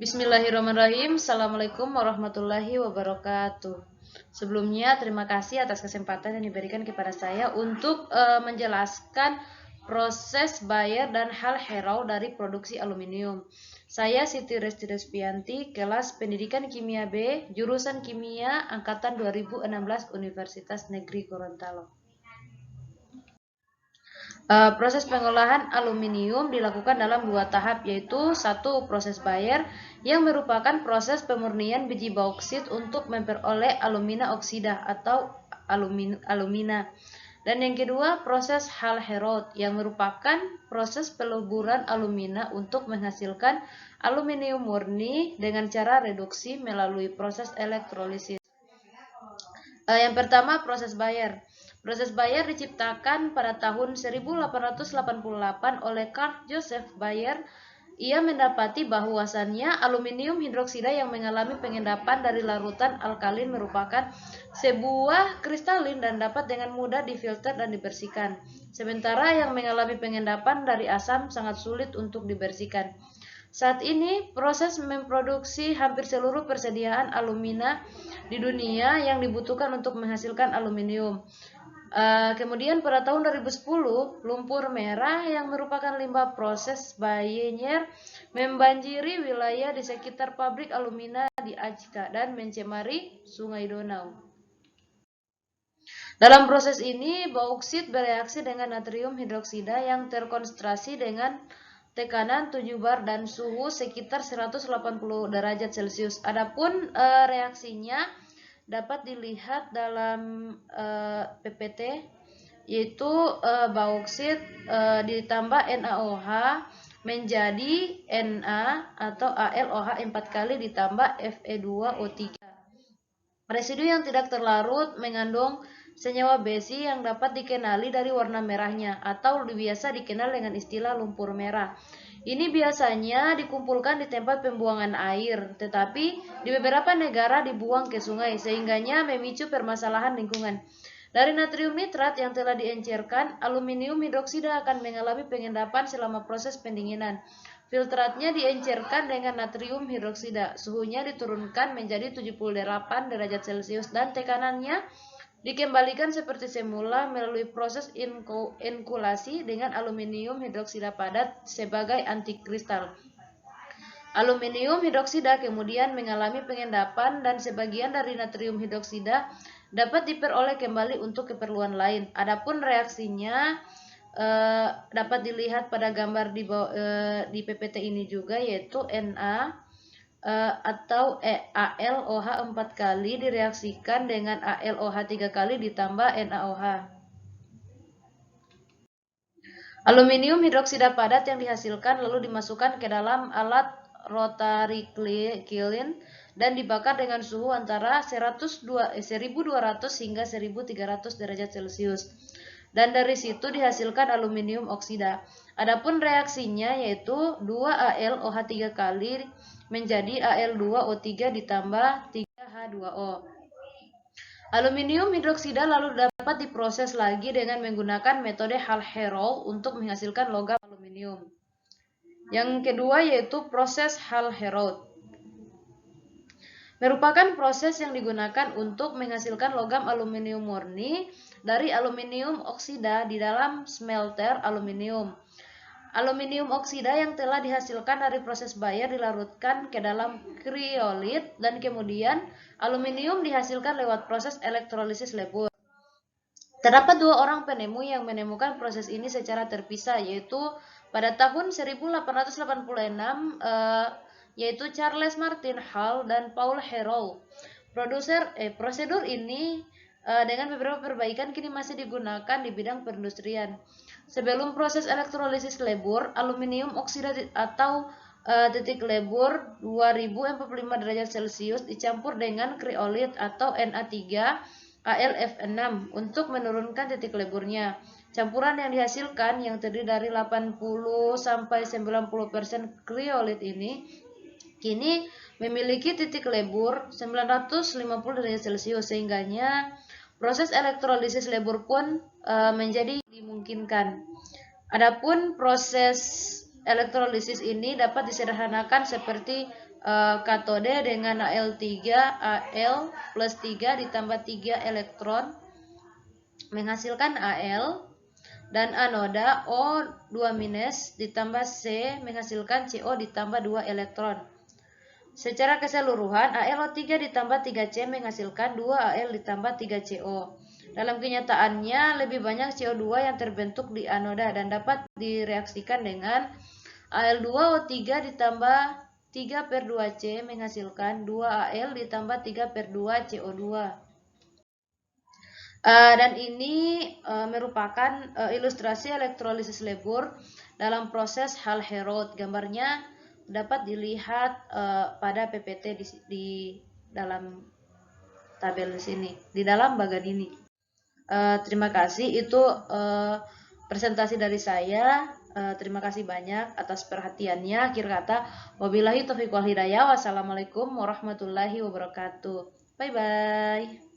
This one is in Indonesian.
Bismillahirrahmanirrahim. Assalamualaikum warahmatullahi wabarakatuh. Sebelumnya, terima kasih atas kesempatan yang diberikan kepada saya untuk menjelaskan proses Bayer dan hal hero dari produksi aluminium. Saya Siti Resti Respianti, kelas Pendidikan Kimia B, jurusan Kimia, angkatan 2016 Universitas Negeri Gorontalo. Proses pengolahan aluminium dilakukan dalam dua tahap, yaitu satu, proses Bayer yang merupakan proses pemurnian biji bauksit untuk memperoleh alumina oksida atau alumina. Dan yang kedua, proses Hall-Héroult yang merupakan proses peleburan alumina untuk menghasilkan aluminium murni dengan cara reduksi melalui proses elektrolisis. Yang pertama, proses Bayer. Proses Bayer diciptakan pada tahun 1888 oleh Carl Joseph Bayer. Ia mendapati bahwasannya aluminium hidroksida yang mengalami pengendapan dari larutan alkalin merupakan sebuah kristalin dan dapat dengan mudah difilter dan dibersihkan. Sementara yang mengalami pengendapan dari asam sangat sulit untuk dibersihkan. Saat ini, proses memproduksi hampir seluruh persediaan alumina di dunia yang dibutuhkan untuk menghasilkan aluminium. Kemudian pada tahun 2010, lumpur merah yang merupakan limbah proses Bayer membanjiri wilayah di sekitar pabrik alumina di Ajka dan mencemari Sungai Donau. Dalam proses ini, bauksit bereaksi dengan natrium hidroksida yang terkonsentrasi dengan tekanan 7 bar dan suhu sekitar 180 derajat Celcius. Adapun reaksinya dapat dilihat dalam PPT, yaitu bauksit ditambah NaOH menjadi Na atau AlOH 4 kali ditambah Fe2O3. Residu yang tidak terlarut mengandung senyawa besi yang dapat dikenali dari warna merahnya atau biasa dikenal dengan istilah lumpur merah. Ini biasanya dikumpulkan di tempat pembuangan air, tetapi di beberapa negara dibuang ke sungai, sehingganya memicu permasalahan lingkungan. Dari natrium nitrat yang telah diencerkan, aluminium hidroksida akan mengalami pengendapan selama proses pendinginan. Filtratnya diencerkan dengan natrium hidroksida. Suhunya diturunkan menjadi 78 derajat Celcius dan tekanannya dikembalikan seperti semula melalui proses inkulasi dengan aluminium hidroksida padat sebagai antikristal. Aluminium hidroksida kemudian mengalami pengendapan dan sebagian dari natrium hidroksida dapat diperoleh kembali untuk keperluan lain. Adapun reaksinya dapat dilihat pada gambar di PPT ini juga, yaitu Na atau AlOH 4 kali direaksikan dengan AlOH 3 kali ditambah NaOH. Aluminium hidroksida padat yang dihasilkan lalu dimasukkan ke dalam alat rotary kiln dan dibakar dengan suhu antara 1200 hingga 1300 derajat Celcius. Dan dari situ dihasilkan aluminium oksida. Adapun reaksinya yaitu 2AlOH 3 kali menjadi Al2O3 ditambah 3H2O. Aluminium hidroksida lalu dapat diproses lagi dengan menggunakan metode Hall-Héroult untuk menghasilkan logam aluminium. Yang kedua yaitu proses Hall-Héroult. Merupakan proses yang digunakan untuk menghasilkan logam aluminium murni dari aluminium oksida di dalam smelter aluminium. Aluminium oksida yang telah dihasilkan dari proses Bayer dilarutkan ke dalam kriolit dan kemudian aluminium dihasilkan lewat proses elektrolisis lebur. Terdapat dua orang penemu yang menemukan proses ini secara terpisah, yaitu pada tahun 1886 yaitu Charles Martin Hall dan Paul Héroult. Prosedur ini dengan beberapa perbaikan kini masih digunakan di bidang perindustrian. Sebelum proses elektrolisis lebur, aluminium oksida atau titik lebur 2045 derajat Celcius dicampur dengan kriolit atau Na3 AlF6 untuk menurunkan titik leburnya. Campuran yang dihasilkan yang terdiri dari 80 sampai 90% kriolit ini kini memiliki titik lebur 950 derajat Celcius, sehingganya proses elektrolisis lebur pun menjadi dimungkinkan. Adapun proses elektrolisis ini dapat disederhanakan seperti katode dengan Al3, Al plus 3 ditambah 3 elektron menghasilkan Al, dan anoda O2- ditambah C menghasilkan CO ditambah 2 elektron. Secara keseluruhan, AlO3 ditambah 3C menghasilkan 2 Al ditambah 3CO. Dalam kenyataannya, lebih banyak CO2 yang terbentuk di anoda dan dapat direaksikan dengan Al2O3 ditambah 3/2C menghasilkan 2 Al ditambah 3/2 CO2. Dan ini merupakan ilustrasi elektrolisis lebur dalam proses Hall-Héroult. Gambarnya dapat dilihat pada PPT di dalam tabel di sini, di dalam bagan ini. Terima kasih, itu presentasi dari saya. Terima kasih banyak atas perhatiannya. Akhir kata, wabillahi taufiq wal hidayah. Wassalamualaikum warahmatullahi wabarakatuh. Bye bye.